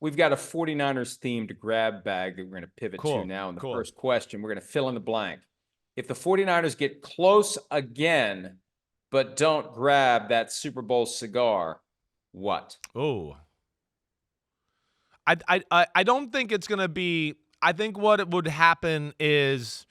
we've got a 49ers themed grab bag that we're going to pivot to now. In the first question, we're going to fill in the blank. If the 49ers get close again, but don't grab that Super Bowl cigar, what? Oh, I don't think it's going to be. I think what would happen is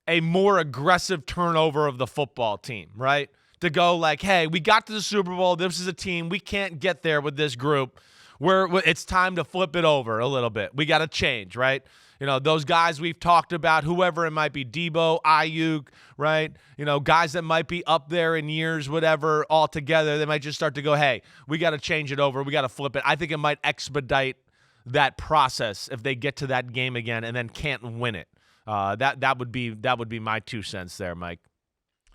a more aggressive turnover of the football team, right? To go like, hey, we got to the Super Bowl. This is a team. We can't get there with this group. It's time to flip it over a little bit. We got to change, right? You know, those guys we've talked about, whoever it might be, Debo, Ayuk, right? You know, guys that might be up there in years, whatever, all together, they might just start to go, hey, we got to change it over. We got to flip it. I think it might expedite that process if they get to that game again and then can't win it. That would be my 2 cents there, Mike.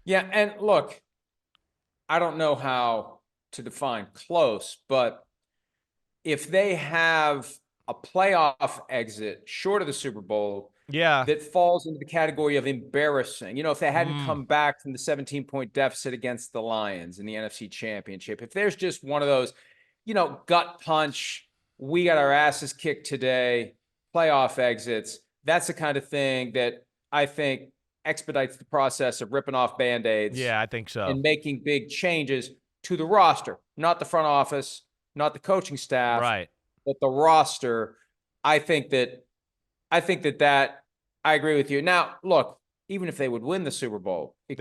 Yeah, and look, I don't know how to define close, but if they have a playoff exit short of the Super Bowl, that falls into the category of embarrassing. You know, if they hadn't come back from the 17-point deficit against the Lions in the NFC Championship, if there's just one of those, you know, gut punch, we got our asses kicked today, playoff exits, that's the kind of thing that I think expedites the process of ripping off Band-Aids. Yeah, I think so. And making big changes to the roster, not the front office, not the coaching staff, right, but the roster. I think that I agree with you. Now, look, even if they would win the Super Bowl, it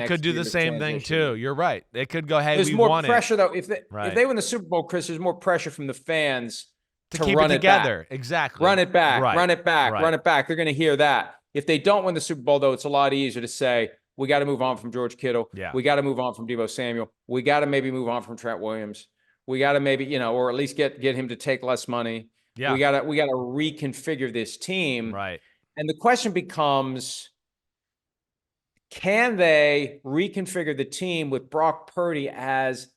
could do the same thing too. You're right. They could go, hey, there's we more won pressure it. though. If they win the Super Bowl, Chris, there's more pressure from the fans to keep it together. Exactly. Run it back. Right. Run it back. Right. Run it back. They're going to hear that. If they don't win the Super Bowl, though, it's a lot easier to say, we got to move on from George Kittle. Yeah. We got to move on from Deebo Samuel. We got to maybe move on from Trent Williams. We got to maybe, you know, or at least get him to take less money. Yeah. We got to reconfigure this team. Right. And the question becomes, can they reconfigure the team with Brock Purdy as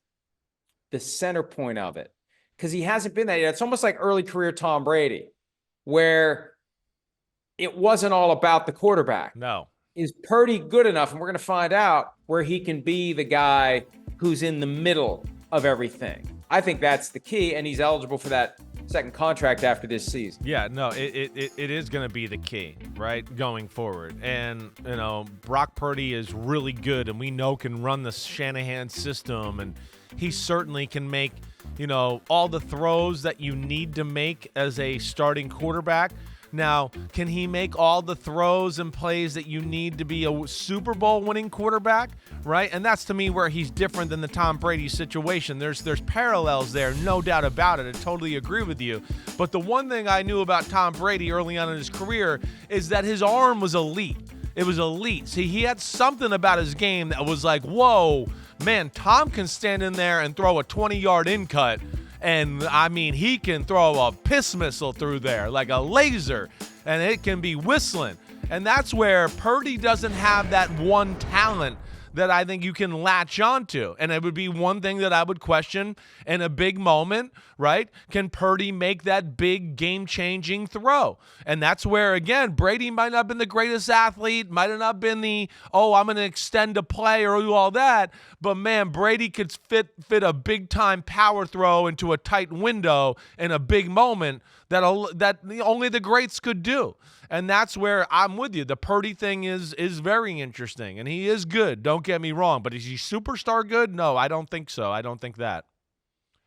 the center point of it? Because he hasn't been that yet. It's almost like early career Tom Brady, where it wasn't all about the quarterback. No. Is Purdy good enough? And we're going to find out where he can be the guy who's in the middle of everything. I think that's the key, and he's eligible for that second contract after this season. Yeah, no, it is going to be the key, right, going forward. And, you know, Brock Purdy is really good, and we know can run the Shanahan system, and he certainly can make, you know, all the throws that you need to make as a starting quarterback. Now, can he make all the throws and plays that you need to be a Super Bowl winning quarterback, right? And that's, to me, where he's different than the Tom Brady situation. There's parallels there, no doubt about it. I totally agree with you. But the one thing I knew about Tom Brady early on in his career is that his arm was elite. It was elite. See, he had something about his game that was like, whoa, man, Tom can stand in there and throw a 20-yard in cut. And, I mean, he can throw a piss missile through there like a laser, and it can be whistling. And that's where Purdy doesn't have that one talent that I think you can latch onto. And it would be one thing that I would question in a big moment, right? Can Purdy make that big game-changing throw? And that's where, again, Brady might not have been the greatest athlete, might have not been the, I'm going to extend a play or do all that. But, man, Brady could fit a big-time power throw into a tight window in a big moment that only the greats could do. And that's where I'm with you. The Purdy thing is very interesting, and he is good. Don't get me wrong. But is he superstar good? No, I don't think so. I don't think that.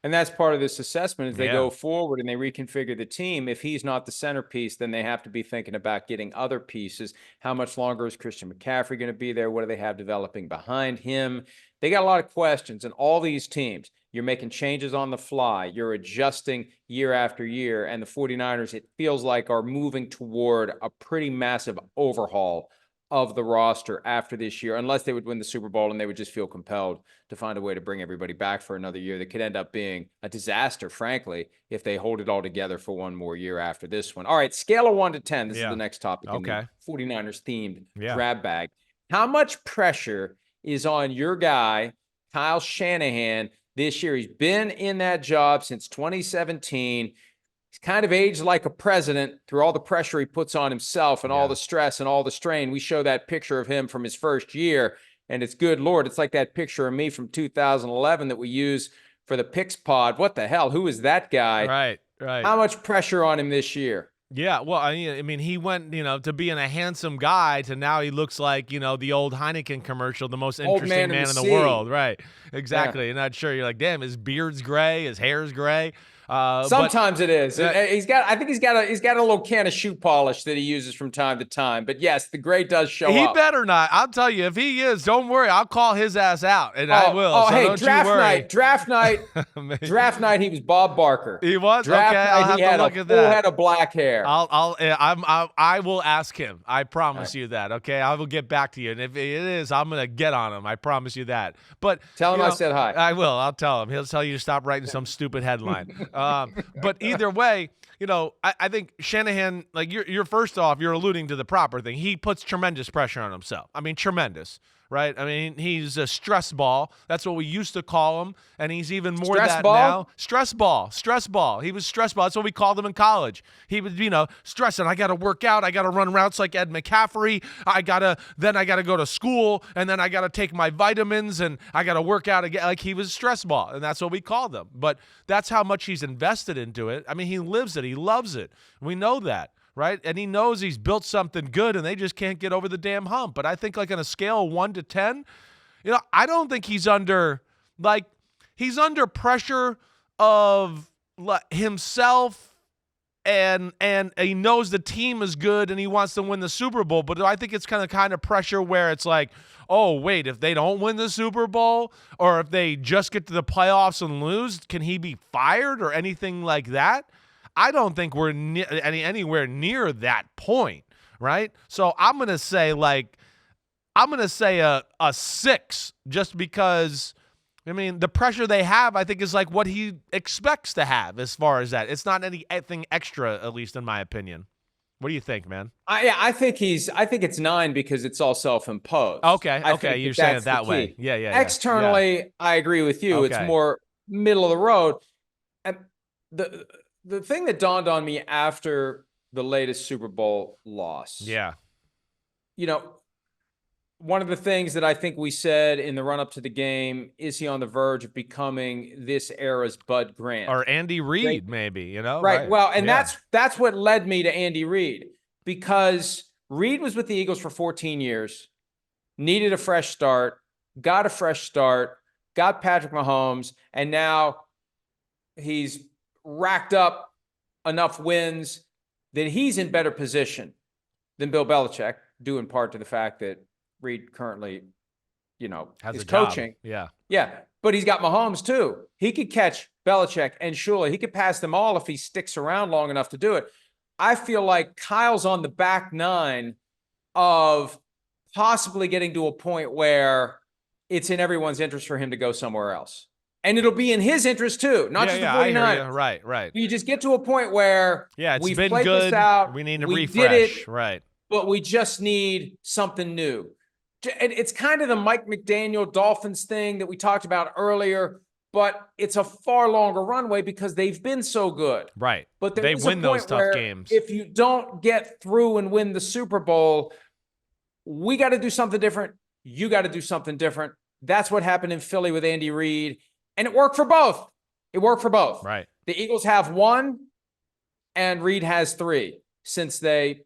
And that's part of this assessment as they go forward and they reconfigure the team. If he's not the centerpiece, then they have to be thinking about getting other pieces. How much longer is Christian McCaffrey going to be there? What do they have developing behind him? They got a lot of questions, and all these teams, you're making changes on the fly. You're adjusting year after year, and the 49ers, it feels like, are moving toward a pretty massive overhaul of the roster after this year, unless they would win the Super Bowl and they would just feel compelled to find a way to bring everybody back for another year. That could end up being a disaster, frankly, if they hold it all together for one more year after this one. All right, scale of 1 to 10. This is the next topic in the 49ers themed grab bag. How much pressure is on your guy, Kyle Shanahan, this year? He's been in that job since 2017. He's kind of aged like a president through all the pressure he puts on himself and all the stress and all the strain. We show that picture of him from his first year, and it's good Lord. It's like that picture of me from 2011 that we use for the Picks pod. What the hell? Who is that guy? Right. Right. How much pressure on him this year? Yeah, well, I mean, he went, to being a handsome guy to now he looks like, the old Heineken commercial, the most Old interesting man man in the sea. world, right? Yeah. Exactly. You're not sure. You're like, damn, his beard's gray, his hair's gray. Sometimes it is. I think he's got a little can of shoe polish that he uses from time to time. But yes, the gray does show up. He better not. I'll tell you, if he is, don't worry. I'll call his ass out, and I will. Oh, so hey, don't you worry. draft night. He was Bob Barker. He was. Draft okay, night, I'll have he had to look a at full that. head of black hair. I will ask him. I promise right. you that. Okay, I will get back to you, and if it is, I'm gonna get on him. I promise you that. But tell him I said hi. I will. I'll tell him. He'll tell you to stop writing some stupid headline. But either way, I think Shanahan, like you're first off, you're alluding to the proper thing. He puts tremendous pressure on himself. I mean, tremendous. Right? I mean, he's a stress ball. That's what we used to call him, and he's even more that now. Stress ball. He was stress ball. That's what we called him in college. He was, stressing. I got to work out. I got to run routes like Ed McCaffrey. Then I got to go to school, and then I got to take my vitamins, and I got to work out again. Like, he was stress ball, and that's what we called him. But that's how much he's invested into it. I mean, he lives it. He loves it. We know that. Right? And he knows he's built something good and they just can't get over the damn hump. But I think like on a scale of 1 to 10, I don't think he's under pressure of himself and he knows the team is good and he wants to win the Super Bowl. But I think it's kind of pressure where it's like, oh, wait, if they don't win the Super Bowl or if they just get to the playoffs and lose, can he be fired or anything like that? I don't think we're anywhere near that point, right? So I'm gonna say a 6, just because. I mean, the pressure they have, I think, is like what he expects to have as far as that. It's not anything extra, at least in my opinion. What do you think, man? I think it's 9 because it's all self-imposed. Okay, you're saying it that way. Yeah. Externally, I agree with you. Okay. It's more middle of the road. And the thing that dawned on me after the latest Super Bowl loss. Yeah. One of the things that I think we said in the run-up to the game, is he on the verge of becoming this era's Bud Grant? Or Andy Reid, maybe, Right. Well, and that's what led me to Andy Reid, because Reid was with the Eagles for 14 years, needed a fresh start, got a fresh start, got Patrick Mahomes, and now he's racked up enough wins that he's in better position than Bill Belichick, due in part to the fact that Reid currently, is coaching. Yeah. Yeah. But he's got Mahomes too. He could catch Belichick and Shula. He could pass them all if he sticks around long enough to do it. I feel like Kyle's on the back 9 of possibly getting to a point where it's in everyone's interest for him to go somewhere else. And it'll be in his interest too, not just the 49ers. Right. You just get to a point where we've been played good. This out. We need to refresh. Right. But we just need something new. It's kind of the Mike McDaniel Dolphins thing that we talked about earlier, but it's a far longer runway because they've been so good. Right. But they win those tough games. If you don't get through and win the Super Bowl, we got to do something different. You got to do something different. That's what happened in Philly with Andy Reid. And it worked for both. Right. The Eagles have 1 and Reid has 3 since they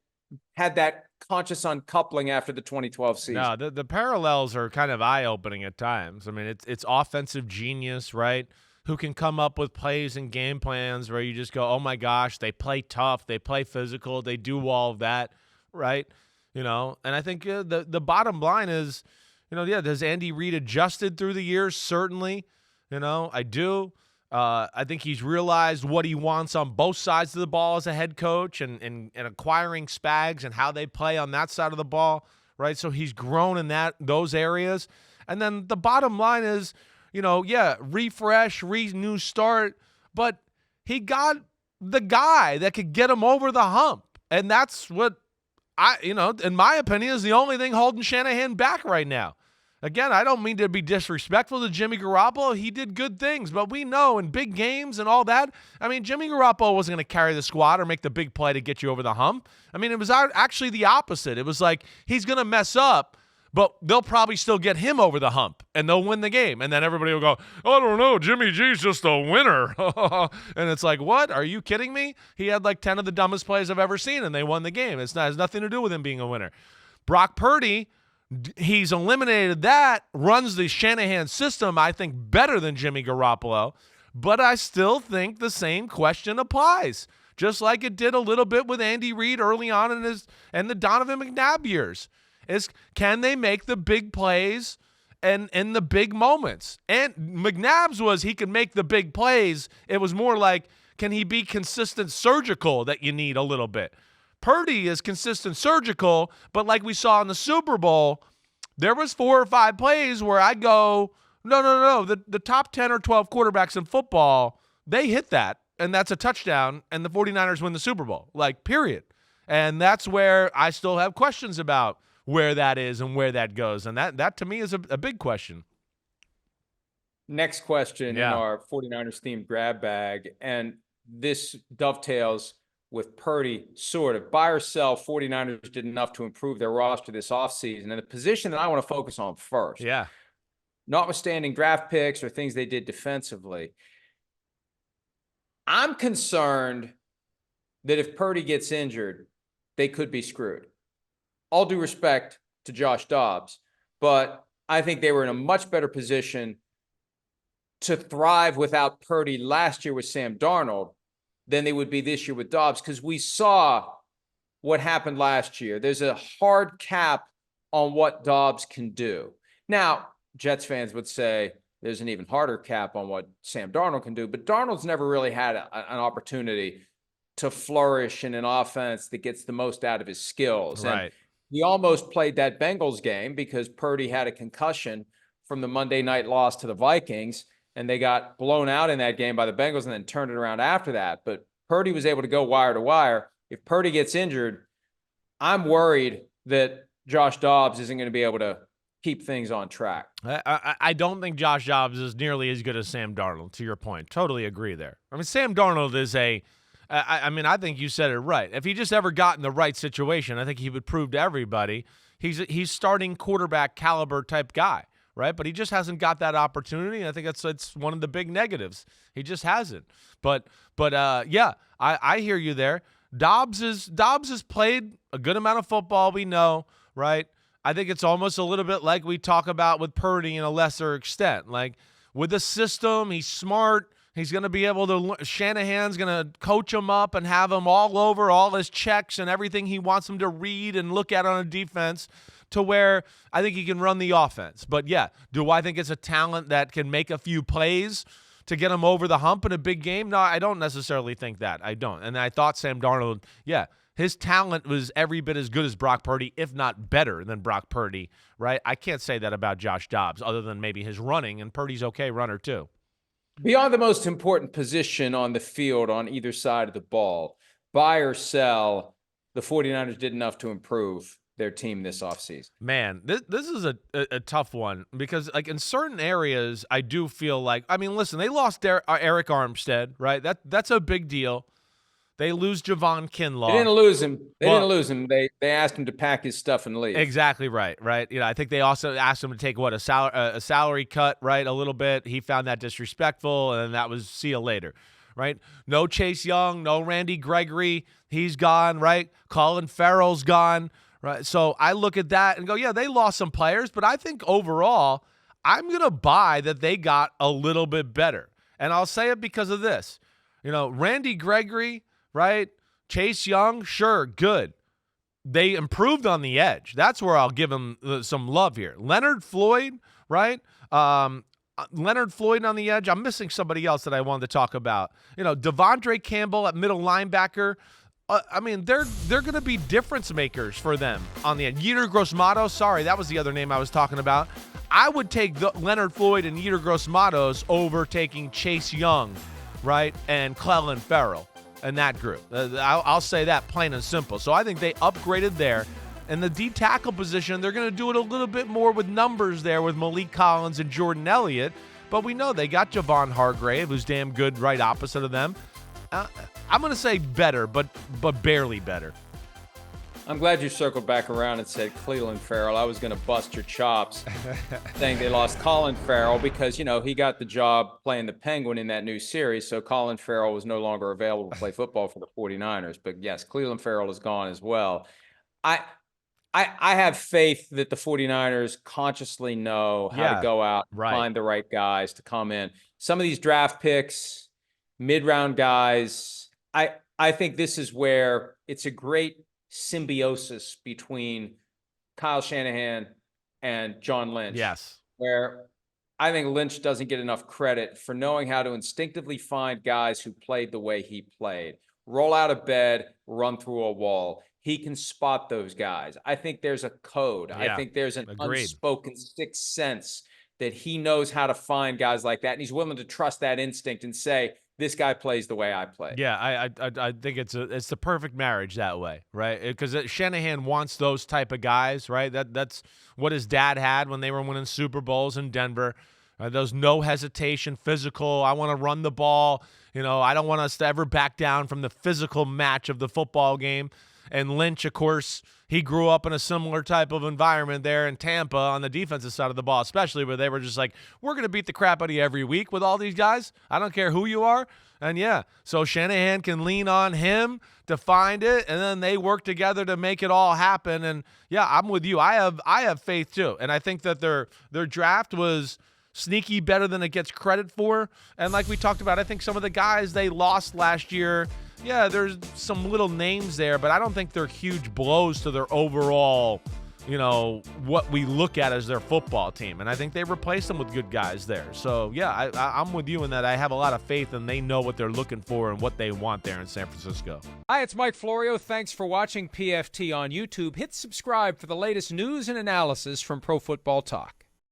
had that conscious uncoupling after the 2012 season. No, the parallels are kind of eye-opening at times. I mean, it's offensive genius, right? Who can come up with plays and game plans where you just go, oh my gosh, they play tough, they play physical, they do all of that, right? And I think the bottom line is, does Andy Reid adjusted through the years? Certainly. I do. I think he's realized what he wants on both sides of the ball as a head coach and acquiring Spags and how they play on that side of the ball, right? So he's grown in those areas. And then the bottom line is, refresh, new start, but he got the guy that could get him over the hump. And that's what in my opinion, is the only thing holding Shanahan back right now. Again, I don't mean to be disrespectful to Jimmy Garoppolo. He did good things, but we know in big games and all that, I mean, Jimmy Garoppolo wasn't going to carry the squad or make the big play to get you over the hump. I mean, it was actually the opposite. It was like he's going to mess up, but they'll probably still get him over the hump, and they'll win the game. And then everybody will go, I don't know, Jimmy G's just a winner. And it's like, what? Are you kidding me? He had like 10 of the dumbest plays I've ever seen, and they won the game. It has nothing to do with him being a winner. Brock Purdy, he's eliminated that, runs the Shanahan system, I think, better than Jimmy Garoppolo, but I still think the same question applies, just like it did a little bit with Andy Reid early on in the Donovan McNabb years. Can they make the big plays and in the big moments? And McNabb's was he could make the big plays. It was more like, can he be consistent surgical that you need a little bit? Purdy is consistent surgical, but like we saw in the Super Bowl, there was 4 or 5 plays where I go, no. The top 10 or 12 quarterbacks in football, they hit that, and that's a touchdown, and the 49ers win the Super Bowl, like, period. And that's where I still have questions about where that is and where that goes. And that to me is a big question. Next question in our 49ers themed grab bag. And this dovetails with Purdy, sort of. Buy or sell, 49ers did enough to improve their roster this offseason. And the position that I want to focus on first, notwithstanding draft picks or things they did defensively, I'm concerned that if Purdy gets injured, they could be screwed. All due respect to Josh Dobbs, but I think they were in a much better position to thrive without Purdy last year with Sam Darnold than they would be this year with Dobbs, because we saw what happened last year. There's a hard cap on what Dobbs can do. Now, Jets fans would say there's an even harder cap on what Sam Darnold can do, but Darnold's never really had an opportunity to flourish in an offense that gets the most out of his skills. Right. And he almost played that Bengals game because Purdy had a concussion from the Monday night loss to the Vikings, and they got blown out in that game by the Bengals and then turned it around after that. But Purdy was able to go wire to wire. If Purdy gets injured, I'm worried that Josh Dobbs isn't going to be able to keep things on track. I don't think Josh Dobbs is nearly as good as Sam Darnold, to your point. Totally agree there. I mean, Sam Darnold is I think you said it right. If he just ever got in the right situation, I think he would prove to everybody he's starting quarterback caliber type guy, right? But he just hasn't got that opportunity. And I think it's one of the big negatives. He just hasn't. But I hear you there. Dobbs has played a good amount of football, we know, right? I think it's almost a little bit like we talk about with Purdy in a lesser extent. Like with the system, he's smart. He's going to be able to – Shanahan's going to coach him up and have him all over all his checks and everything he wants him to read and look at on a defense to where I think he can run the offense. But, yeah, do I think it's a talent that can make a few plays to get him over the hump in a big game? No, I don't necessarily think that. I don't. And I thought Sam Darnold, his talent was every bit as good as Brock Purdy, if not better than Brock Purdy, right? I can't say that about Josh Dobbs other than maybe his running, and Purdy's okay runner too. Beyond the most important position on the field on either side of the ball, buy or sell, the 49ers did enough to improve their team this offseason. Man, this is a tough one because, like, in certain areas, I do feel like, I mean, listen, they lost Eric Armstead, right? That's a big deal. They lose Javon Kinlaw. They didn't lose him. They asked him to pack his stuff and leave. Exactly right. You know, I think they also asked him to take a salary cut, right? A little bit. He found that disrespectful, and that was see you later, right? No Chase Young, no Randy Gregory. He's gone, right? Colin Farrell's gone, right? So I look at that and go, yeah, they lost some players, but I think overall, I'm gonna buy that they got a little bit better, and I'll say it because of this. You know, Randy Gregory. Right? Chase Young, sure, good. They improved on the edge. That's where I'll give him some love here. Leonard Floyd, right? Leonard Floyd on the edge. I'm missing somebody else that I wanted to talk about. You know, Devondre Campbell at middle linebacker. I mean, they're going to be difference makers for them on the end. Yetur Gross-Matos, sorry, that was the other name I was talking about. I would take Leonard Floyd and Yetur Gross-Matos over taking Chase Young, right, and Clelin Ferrell. In that group. I'll say that plain and simple. So I think they upgraded there. And the D tackle position, they're going to do it a little bit more with numbers there with Malik Collins and Jordan Elliott. But we know they got Javon Hargrave, who's damn good right opposite of them. I'm going to say better, but barely better. I'm glad you circled back around and said Cleveland Farrell. I was going to bust your chops saying they lost Colin Farrell because, you know, he got the job playing the Penguin in that new series. So Colin Farrell was no longer available to play football for the 49ers. But yes, Cleveland Farrell is gone as well. I have faith that the 49ers consciously know how to go out and find the right guys to come in. Some of these draft picks, mid-round guys, I think this is where it's a great symbiosis between Kyle Shanahan and John Lynch. Yes. Where I think Lynch doesn't get enough credit for knowing how to instinctively find guys who played the way he played. Roll out of bed, run through a wall. He can spot those guys. I think there's a code. I think there's an unspoken sixth sense that he knows how to find guys like that. And he's willing to trust that instinct and say, this guy plays the way I play. Yeah, I think it's the perfect marriage that way, right? Because Shanahan wants those type of guys, right? That's what his dad had when they were winning Super Bowls in Denver. Those no hesitation, physical. I want to run the ball. You know, I don't want us to ever back down from the physical match of the football game. And Lynch, of course, he grew up in a similar type of environment there in Tampa on the defensive side of the ball, especially where they were just like, we're going to beat the crap out of you every week with all these guys. I don't care who you are. And yeah, so Shanahan can lean on him to find it, and then they work together to make it all happen. And yeah, I'm with you. I have faith too. And I think that their draft was sneaky better than it gets credit for. And like we talked about, I think some of the guys they lost last year, yeah, there's some little names there, but I don't think they're huge blows to their overall, you know, what we look at as their football team. And I think they replaced them with good guys there. So, yeah, I'm with you in that I have a lot of faith and they know what they're looking for and what they want there in San Francisco. Hi, it's Mike Florio. Thanks for watching PFT on YouTube. Hit subscribe for the latest news and analysis from Pro Football Talk.